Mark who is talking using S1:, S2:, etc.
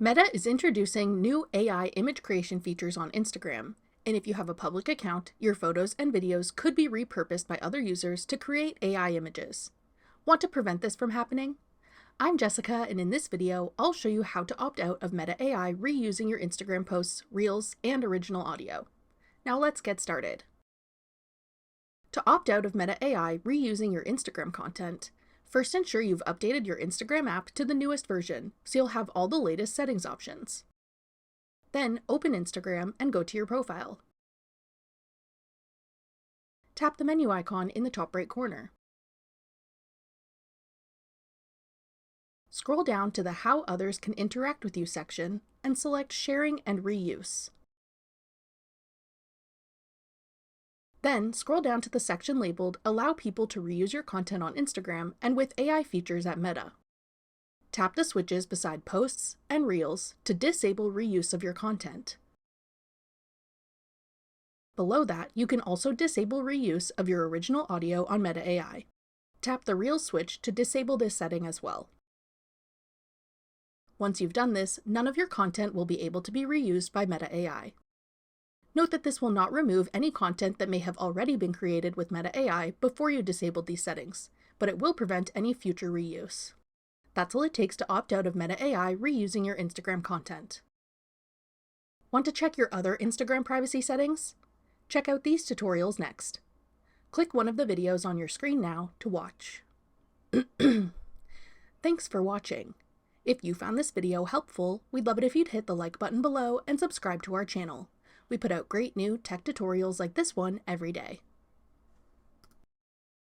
S1: Meta is introducing new AI image creation features on Instagram, and if you have a public account, your photos and videos could be repurposed by other users to create AI images. Want to prevent this from happening? I'm Jessica, and in this video, I'll show you how to opt out of Meta AI reusing your Instagram posts, Reels, and original audio. Now let's get started. To opt out of Meta AI reusing your Instagram content, first ensure you've updated your Instagram app to the newest version, so you'll have all the latest settings options. Then open Instagram and go to your profile. Tap the menu icon in the top right corner. Scroll down to the How Others Can Interact with You section and select Sharing and Reuse. Then scroll down to the section labeled Allow People to Reuse Your Content on Instagram and with AI Features at Meta. Tap the switches beside Posts and Reels to disable reuse of your content. Below that, you can also disable reuse of your original audio on Meta AI. Tap the Reels switch to disable this setting as well. Once you've done this, none of your content will be able to be reused by Meta AI. Note that this will not remove any content that may have already been created with Meta AI before you disabled these settings, but it will prevent any future reuse. That's all it takes to opt out of Meta AI reusing your Instagram content. Want to check your other Instagram privacy settings? Check out these tutorials next. Click one of the videos on your screen now to watch. Thanks for watching. If you found this video helpful, we'd love it if you'd hit the like button below and subscribe to our channel. We put out great new tech tutorials like this one every day.